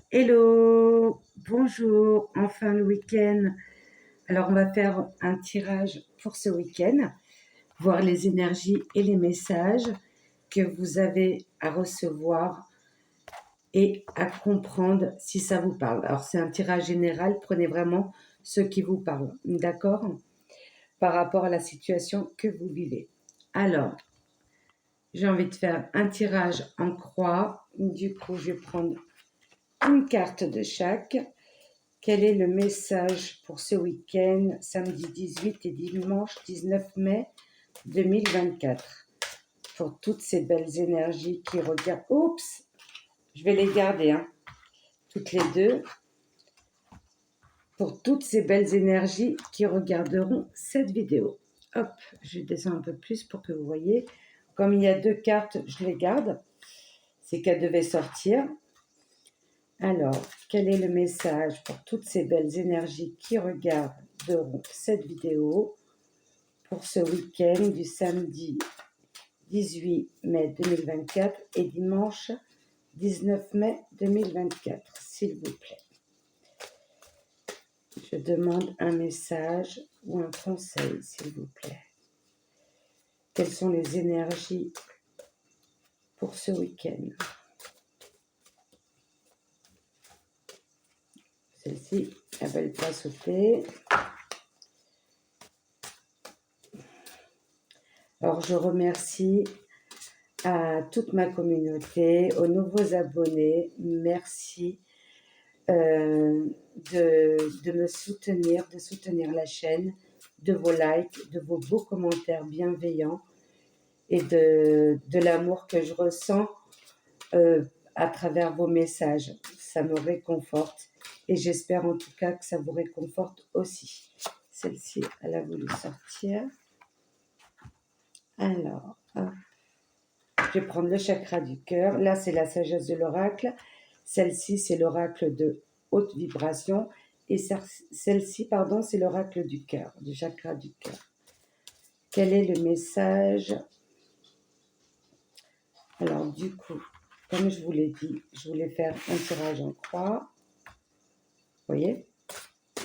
Hello, bonjour, enfin le week-end. Alors on va faire un tirage pour ce week-end, voir les énergies et les messages que vous avez à recevoir et à comprendre si ça vous parle. Alors c'est un tirage général, prenez vraiment ce qui vous parle, d'accord? Par rapport à la situation que vous vivez. Alors, j'ai envie de faire un tirage en croix. Du coup, je vais prendre une carte de chaque. Quel est le message pour ce week-end, samedi 18 et dimanche 19 mai 2024? Pour toutes ces belles énergies qui regardent. Oups, je vais les garder, hein, toutes les deux. Pour toutes ces belles énergies qui regarderont cette vidéo. Hop, je descends un peu plus pour que vous voyez. Comme il y a deux cartes, je les garde. C'est qu'elles devaient sortir. Alors, quel est le message pour toutes ces belles énergies qui regarderont cette vidéo pour ce week-end du samedi 18 mai 2024 et dimanche 19 mai 2024, s'il vous plaît? Je demande un message ou un conseil, s'il vous plaît. Quelles sont les énergies pour ce week-end? Celle-ci, elle ne veut pas sauter. Alors, je remercie à toute ma communauté, aux nouveaux abonnés. Merci de me soutenir, de soutenir la chaîne, de vos likes, de vos beaux commentaires bienveillants et de l'amour que je ressens à travers vos messages. Ça me réconforte et j'espère en tout cas que ça vous réconforte aussi. Celle-ci, elle a voulu sortir. Alors, hop. Je vais prendre le chakra du cœur. Là, c'est la sagesse de l'oracle. Celle-ci, c'est l'oracle de haute vibration. Et celle-ci, pardon, c'est l'oracle du cœur, du chakra du cœur. Quel est le message? Alors, du coup, comme je vous l'ai dit, je voulais faire un tirage en croix. Vous voyez?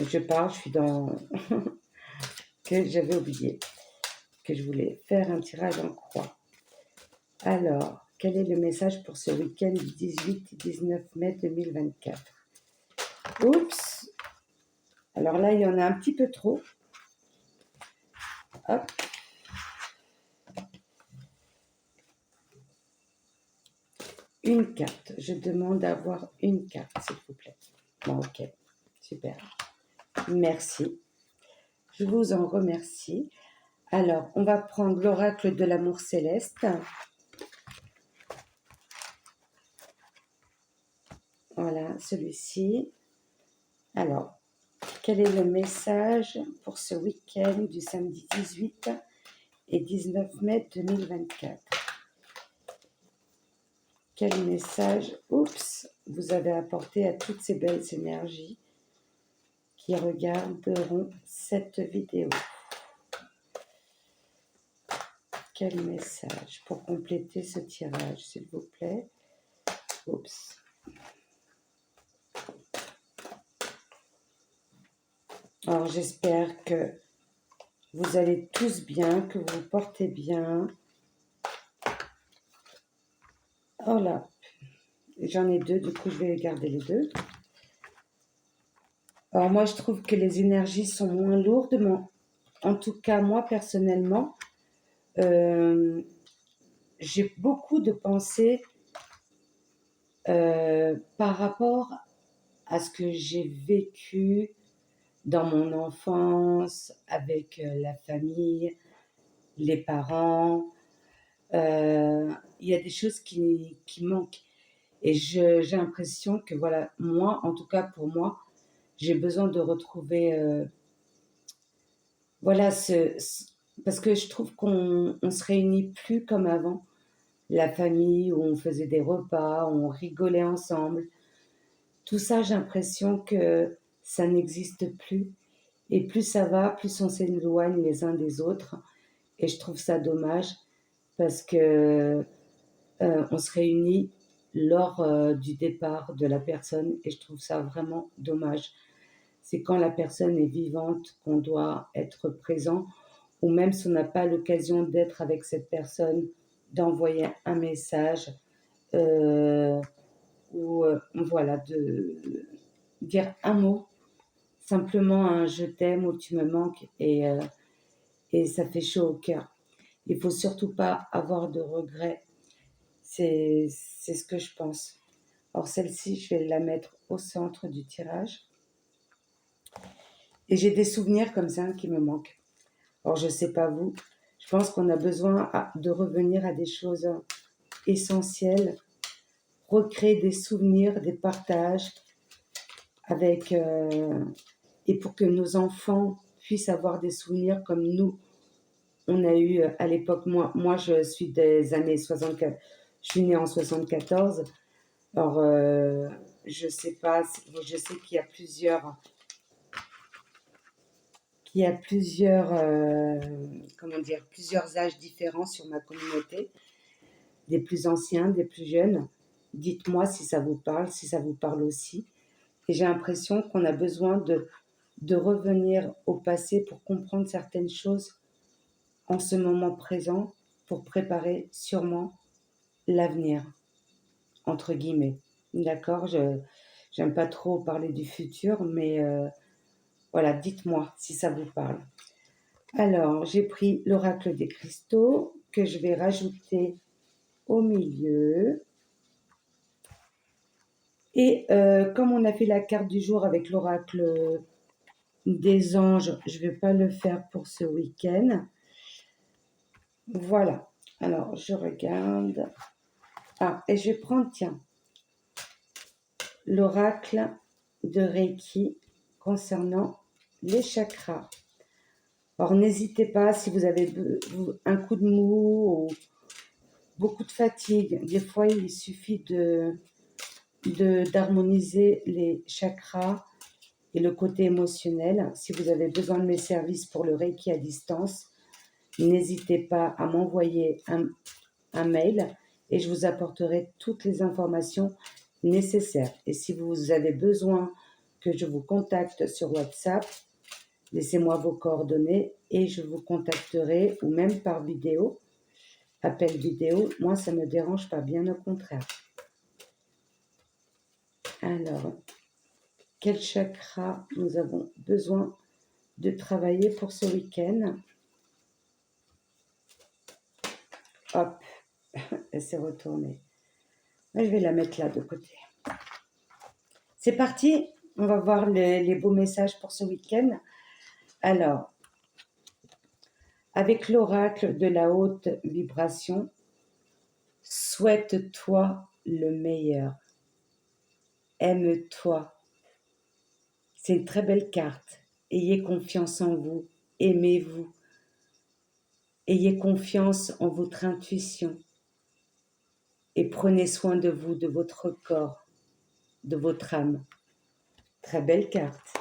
Je parle, je suis dans... que j'avais oublié. Que je voulais faire un tirage en croix. Alors, quel est le message pour ce week-end du 18-19 mai 2024? Oups! Alors là, il y en a un petit peu trop. Hop. Une carte. Je demande d'avoir une carte, s'il vous plaît. Bon, ok. Super. Merci. Je vous en remercie. Alors, on va prendre l'oracle de l'amour céleste. Voilà, celui-ci. Alors, quel est le message pour ce week-end du samedi 18 et 19 mai 2024? Quel message, oups, vous avez apporté à toutes ces belles énergies qui regarderont cette vidéo? Quel message pour compléter ce tirage, s'il vous plaît? Oups. Alors, j'espère que vous allez tous bien, que vous vous portez bien. Oh là, j'en ai deux, du coup, je vais garder les deux. Alors, moi, je trouve que les énergies sont moins lourdes, mais en tout cas, moi, personnellement, j'ai beaucoup de pensées par rapport à ce que j'ai vécu dans mon enfance, avec la famille, les parents. Il y a des choses qui manquent. Et j'ai l'impression que, voilà, moi, en tout cas pour moi, j'ai besoin de retrouver, voilà, parce que je trouve qu'on ne se réunit plus comme avant. La famille, où on faisait des repas, où on rigolait ensemble. Tout ça, j'ai l'impression que ça n'existe plus. Et plus ça va, plus on s'éloigne les uns des autres. Et je trouve ça dommage parce que on se réunit lors du départ de la personne et je trouve ça vraiment dommage. C'est quand la personne est vivante qu'on doit être présent ou même si on n'a pas l'occasion d'être avec cette personne, d'envoyer un message ou voilà, de dire un mot, simplement un je t'aime ou tu me manques et ça fait chaud au cœur. Il faut surtout pas avoir de regrets. C'est ce que je pense. Alors celle-ci, je vais la mettre au centre du tirage. Et j'ai des souvenirs comme ça qui me manquent. Alors je sais pas vous, je pense qu'on a besoin de revenir à des choses essentielles, recréer des souvenirs, des partages avec et pour que nos enfants puissent avoir des souvenirs comme nous on a eu à l'époque. Moi je suis des années 64, je suis née en 74. Alors je sais pas, je sais qu'il y a plusieurs comment dire, plusieurs âges différents sur ma communauté, des plus anciens, des plus jeunes. Dites-moi si ça vous parle, si ça vous parle aussi. Et j'ai l'impression qu'on a besoin de revenir au passé pour comprendre certaines choses en ce moment présent, pour préparer sûrement l'avenir, entre guillemets. D'accord. J'aime pas trop parler du futur, mais voilà, dites-moi si ça vous parle. Alors, j'ai pris l'oracle des cristaux que je vais rajouter au milieu. Et comme on a fait la carte du jour avec l'oracle des anges, je ne vais pas le faire pour ce week-end. Voilà. Alors, je regarde. Ah, et je vais prendre, tiens, l'oracle de Reiki concernant les chakras. Alors, n'hésitez pas si vous avez un coup de mou ou beaucoup de fatigue. Des fois, il suffit d'harmoniser les chakras et le côté émotionnel. Si vous avez besoin de mes services pour le Reiki à distance, n'hésitez pas à m'envoyer un mail et je vous apporterai toutes les informations nécessaires. Et si vous avez besoin que je vous contacte sur WhatsApp, laissez-moi vos coordonnées et je vous contacterai, ou même par vidéo, appel vidéo. Moi, ça ne me dérange pas, bien au contraire. Alors, quel chakra nous avons besoin de travailler pour ce week-end? Hop, elle s'est retournée. Je vais la mettre là de côté. C'est parti, on va voir les beaux messages pour ce week-end. Alors, avec l'oracle de la haute vibration, souhaite-toi le meilleur. Aime-toi. C'est une très belle carte. Ayez confiance en vous. Aimez-vous. Ayez confiance en votre intuition. Et prenez soin de vous, de votre corps, de votre âme. Très belle carte.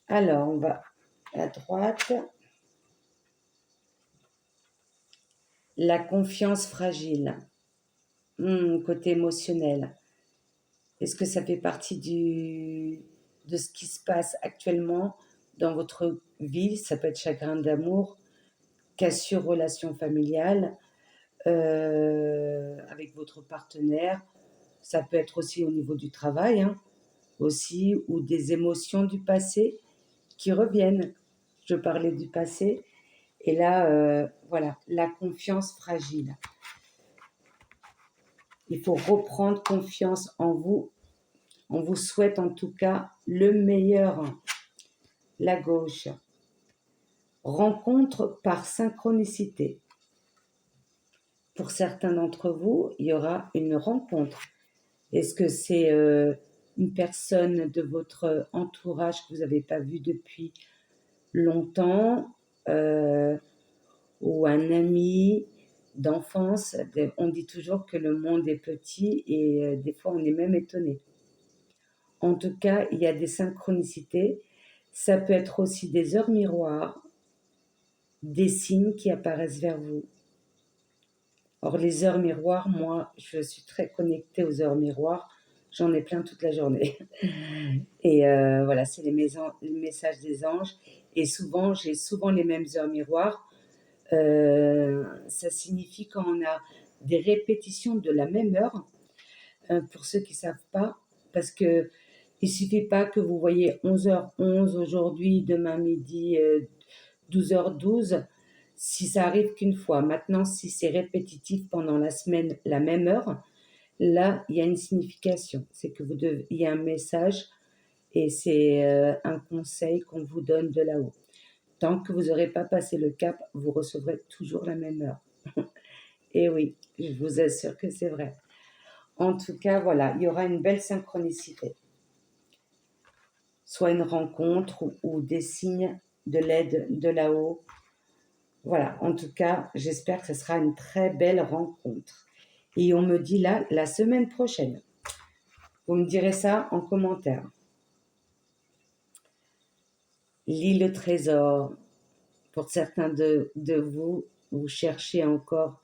Alors, on va à droite. La confiance fragile. Côté émotionnel. Est-ce que ça fait partie de ce qui se passe actuellement dans votre vie? Ça peut être chagrin d'amour, cassure relation familiale avec votre partenaire. Ça peut être aussi au niveau du travail, aussi, ou des émotions du passé qui reviennent. Je parlais du passé. Et là, voilà, la confiance fragile. Il faut reprendre confiance en vous. On vous souhaite en tout cas le meilleur. La gauche. Rencontre par synchronicité. Pour certains d'entre vous, il y aura une rencontre. Est-ce que c'est une personne de votre entourage que vous n'avez pas vue depuis longtemps ou un ami d'enfance? On dit toujours que le monde est petit et des fois on est même étonné. En tout cas, il y a des synchronicités. Ça peut être aussi des heures miroirs, des signes qui apparaissent vers vous. Or, les heures miroirs, moi, je suis très connectée aux heures miroirs. J'en ai plein toute la journée. Et voilà, c'est les messages des anges. Et souvent, j'ai souvent les mêmes heures miroirs. Ça signifie quand on a des répétitions de la même heure, pour ceux qui ne savent pas, parce que il suffit pas que vous voyez 11h11 aujourd'hui, demain midi 12h12, si ça arrive qu'une fois. Maintenant, si c'est répétitif pendant la semaine, la même heure, là, il y a une signification. C'est que il y a un message et c'est un conseil qu'on vous donne de là-haut. Tant que vous n'aurez pas passé le cap, vous recevrez toujours la même heure. Et oui, je vous assure que c'est vrai. En tout cas, voilà, il y aura une belle synchronicité. Soit une rencontre ou des signes de l'aide de là-haut. Voilà, en tout cas, j'espère que ce sera une très belle rencontre. Et on me dit là, la semaine prochaine. Vous me direz ça en commentaire. L'île au trésor. Pour certains de vous, vous cherchez encore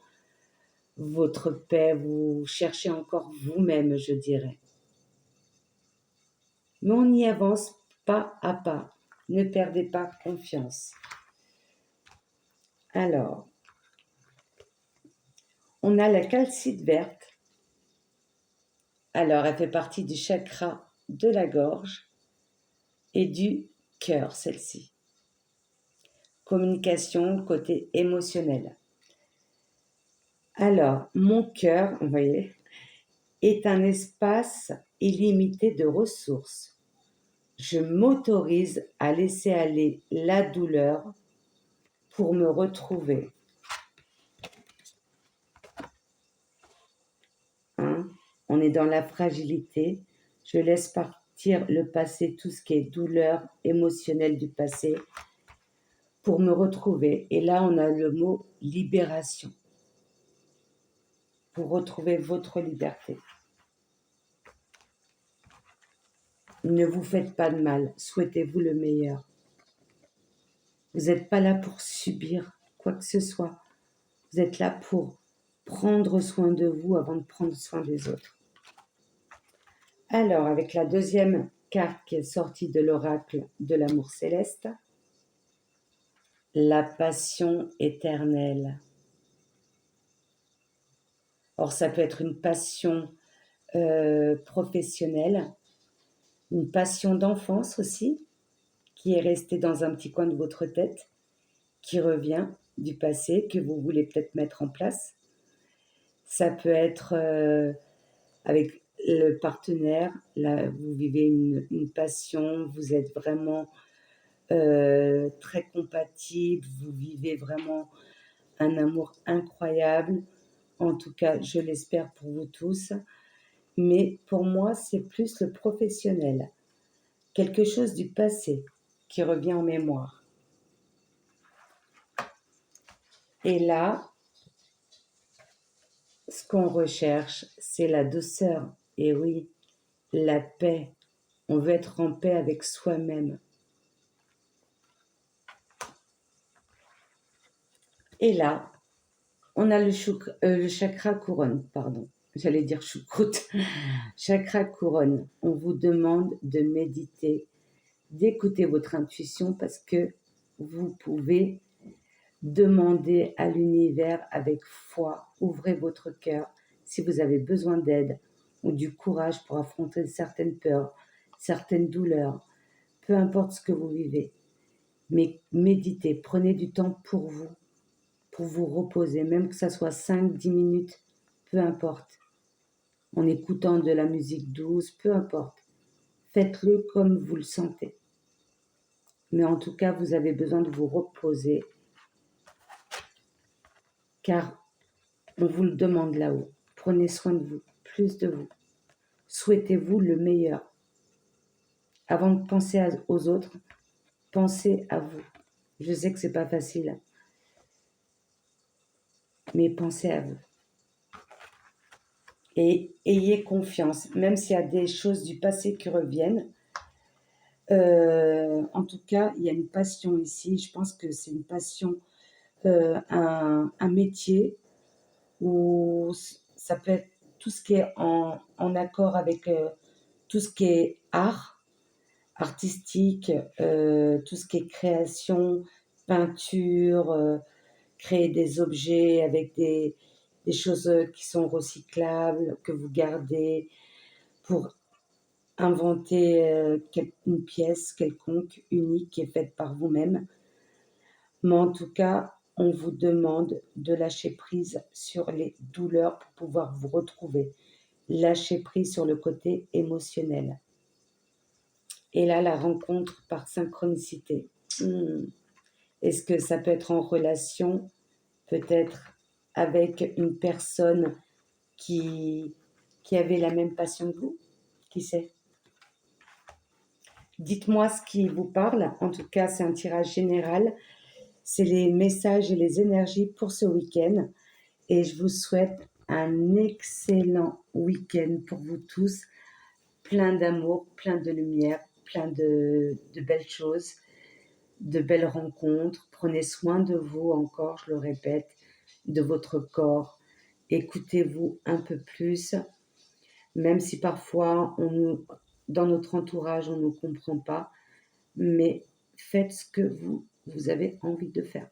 votre paix, vous cherchez encore vous-même, je dirais. Mais on y avance pas à pas. Ne perdez pas confiance. Alors, on a la calcite verte. Alors, elle fait partie du chakra de la gorge et du cœur, celle-ci. Communication, côté émotionnel. Alors, mon cœur, vous voyez, est un espace illimité de ressources. Je m'autorise à laisser aller la douleur pour me retrouver. Hein? On est dans la fragilité. Je laisse partir le passé, tout ce qui est douleur émotionnelle du passé, pour me retrouver. Et là, on a le mot libération. Pour retrouver votre liberté. Ne vous faites pas de mal, souhaitez-vous le meilleur. Vous n'êtes pas là pour subir quoi que ce soit. Vous êtes là pour prendre soin de vous avant de prendre soin des autres. Alors, avec la deuxième carte qui est sortie de l'oracle de l'amour céleste, la passion éternelle. Or, ça peut être une passion professionnelle, une passion d'enfance aussi, qui est restée dans un petit coin de votre tête, qui revient du passé, que vous voulez peut-être mettre en place. Ça peut être avec le partenaire, là, vous vivez une passion, vous êtes vraiment très compatible, vous vivez vraiment un amour incroyable. En tout cas, je l'espère pour vous tous. Mais pour moi, c'est plus le professionnel. Quelque chose du passé qui revient en mémoire. Et là, ce qu'on recherche, c'est la douceur. Et oui, la paix. On veut être en paix avec soi-même. Et là, on a le chakra couronne, pardon. J'allais dire choucroute. Chakra couronne. On vous demande de méditer, d'écouter votre intuition parce que vous pouvez demander à l'univers avec foi. Ouvrez votre cœur si vous avez besoin d'aide ou du courage pour affronter certaines peurs, certaines douleurs, peu importe ce que vous vivez. Mais méditez, prenez du temps pour vous reposer, même que ça soit 5-10 minutes, peu importe. En écoutant de la musique douce, peu importe. Faites-le comme vous le sentez. Mais en tout cas, vous avez besoin de vous reposer, car on vous le demande là-haut. Prenez soin de vous, plus de vous. Souhaitez-vous le meilleur. Avant de penser aux autres, pensez à vous. Je sais que c'est pas facile, mais pensez à vous. Et ayez confiance, même s'il y a des choses du passé qui reviennent. En tout cas, il y a une passion ici. Je pense que c'est une passion, un métier ou ça peut être tout ce qui est en accord avec tout ce qui est art, artistique, tout ce qui est création, peinture, créer des objets avec des choses qui sont recyclables, que vous gardez pour inventer une pièce quelconque, unique, qui est faite par vous-même. Mais en tout cas, on vous demande de lâcher prise sur les douleurs pour pouvoir vous retrouver. Lâcher prise sur le côté émotionnel. Et là, la rencontre par synchronicité. Est-ce que ça peut être en relation, peut-être avec une personne qui avait la même passion que vous? Qui sait? Dites-moi ce qui vous parle. En tout cas, c'est un tirage général. C'est les messages et les énergies pour ce week-end. Et je vous souhaite un excellent week-end pour vous tous. Plein d'amour, plein de lumière, plein de belles choses, de belles rencontres. Prenez soin de vous encore, je le répète, de votre corps. Écoutez-vous un peu plus, même si parfois dans notre entourage, on ne nous comprend pas, mais faites ce que vous avez envie de faire.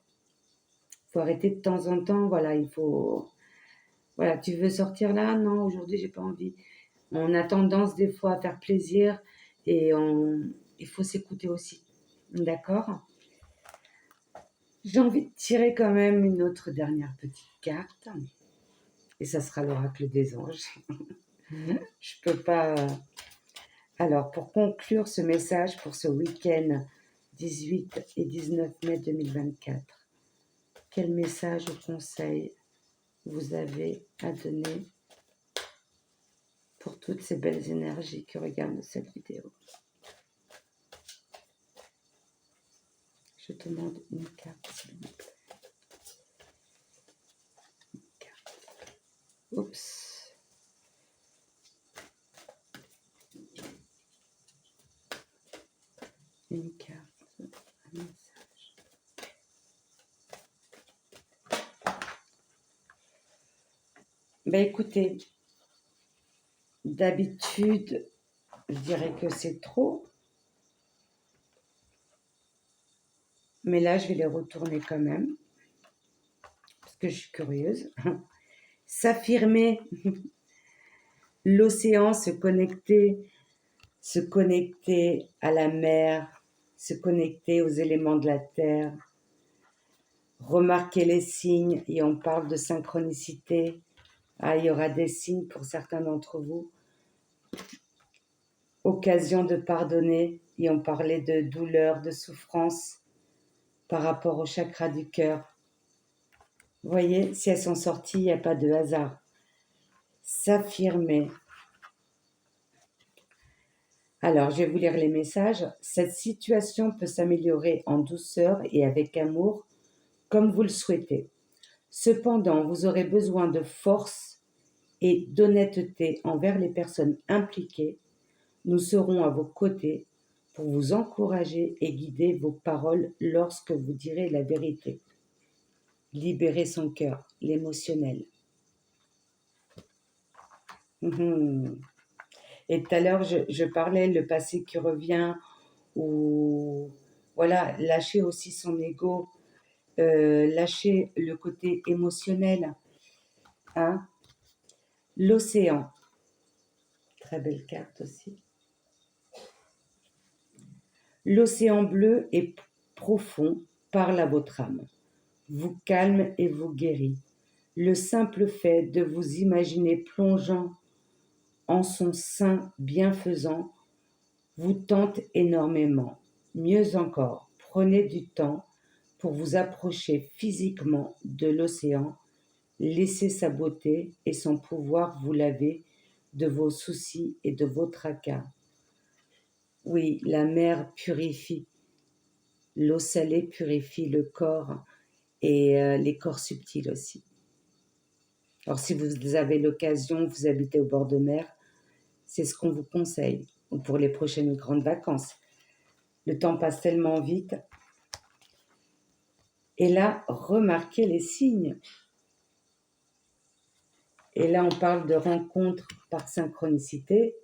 Il faut arrêter de temps en temps, voilà, il faut... Voilà, tu veux sortir là? Non, aujourd'hui, j'ai pas envie. On a tendance des fois à faire plaisir et il faut s'écouter aussi. D'accord? J'ai envie de tirer quand même une autre dernière petite carte. Et ça sera l'oracle des anges. Je peux pas... Alors, pour conclure ce message pour ce week-end 18 et 19 mai 2024, quel message ou conseil vous avez à donner pour toutes ces belles énergies qui regardent cette vidéo? Je te demande une carte, s'il vous plaît. Une carte. Oups. Une carte, un message. Ben écoutez, d'habitude, je dirais que c'est trop. Mais là, je vais les retourner quand même. Parce que je suis curieuse. S'affirmer. L'océan, se connecter à la mer, se connecter aux éléments de la terre, remarquer les signes, et on parle de synchronicité. Ah, il y aura des signes pour certains d'entre vous. Occasion de pardonner, et on parlait de douleur, de souffrance par rapport au chakra du cœur. Vous voyez, si elles sont sorties, il n'y a pas de hasard. S'affirmer. Alors, je vais vous lire les messages. Cette situation peut s'améliorer en douceur et avec amour, comme vous le souhaitez. Cependant, vous aurez besoin de force et d'honnêteté envers les personnes impliquées. Nous serons à vos côtés pour vous encourager et guider vos paroles lorsque vous direz la vérité. Libérer son cœur, l'émotionnel. Et tout à l'heure, je parlais le passé qui revient, ou voilà, lâcher aussi son ego, lâcher le côté émotionnel. Hein? L'océan, très belle carte aussi. L'océan bleu et profond parle à votre âme, vous calme et vous guérit. Le simple fait de vous imaginer plongeant en son sein bienfaisant vous tente énormément. Mieux encore, prenez du temps pour vous approcher physiquement de l'océan, laissez sa beauté et son pouvoir vous laver de vos soucis et de vos tracas. Oui, la mer purifie, l'eau salée purifie le corps et les corps subtils aussi. Alors si vous avez l'occasion, vous habitez au bord de mer, c'est ce qu'on vous conseille pour les prochaines grandes vacances. Le temps passe tellement vite. Et là, remarquez les signes. Et là, on parle de rencontres par synchronicité.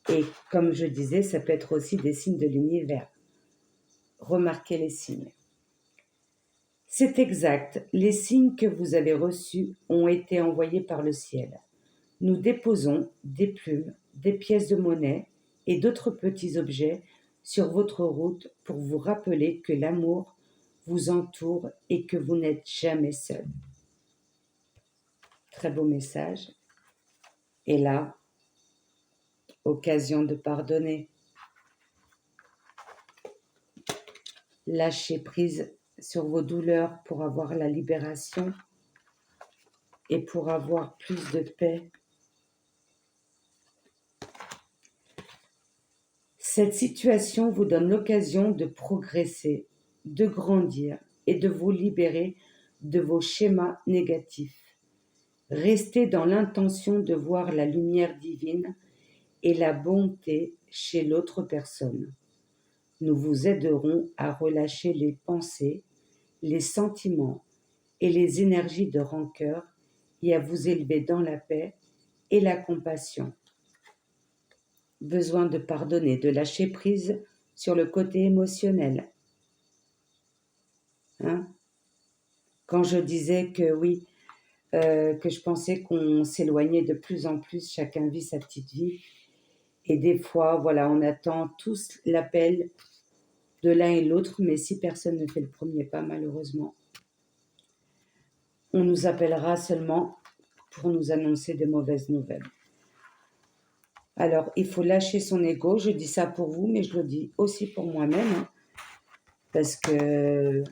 Et comme je disais, ça peut être aussi des signes de l'univers. Remarquez les signes. C'est exact, les signes que vous avez reçus ont été envoyés par le ciel. Nous déposons des plumes, des pièces de monnaie et d'autres petits objets sur votre route pour vous rappeler que l'amour vous entoure et que vous n'êtes jamais seul. Très beau message. Et là, occasion de pardonner. Lâchez prise sur vos douleurs pour avoir la libération et pour avoir plus de paix. Cette situation vous donne l'occasion de progresser, de grandir et de vous libérer de vos schémas négatifs. Restez dans l'intention de voir la lumière divine et la bonté chez l'autre personne. Nous vous aiderons à relâcher les pensées, les sentiments et les énergies de rancœur et à vous élever dans la paix et la compassion. Besoin de pardonner, de lâcher prise sur le côté émotionnel. Quand je disais que oui, que je pensais qu'on s'éloignait de plus en plus, chacun vit sa petite vie. Et des fois, voilà, on attend tous l'appel de l'un et l'autre, mais si personne ne fait le premier pas, malheureusement, on nous appellera seulement pour nous annoncer de mauvaises nouvelles. Alors, il faut lâcher son ego. Je dis ça pour vous, mais je le dis aussi pour moi-même, parce que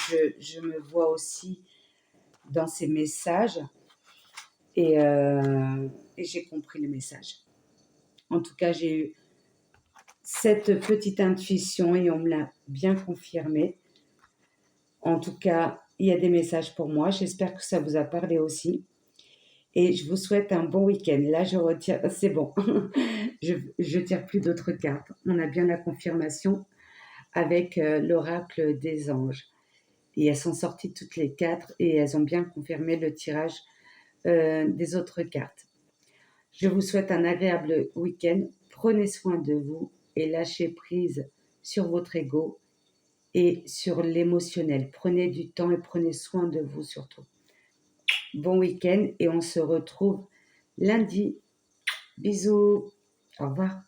je me vois aussi dans ces messages et j'ai compris le message. En tout cas, j'ai eu cette petite intuition et on me l'a bien confirmé. En tout cas, il y a des messages pour moi. J'espère que ça vous a parlé aussi. Et je vous souhaite un bon week-end. Là, je retire, c'est bon. je tire plus d'autres cartes. On a bien la confirmation avec l'oracle des anges. Et elles sont sorties toutes les 4 et elles ont bien confirmé le tirage des autres cartes. Je vous souhaite un agréable week-end. Prenez soin de vous et lâchez prise sur votre ego et sur l'émotionnel. Prenez du temps et prenez soin de vous surtout. Bon week-end et on se retrouve lundi. Bisous. Au revoir.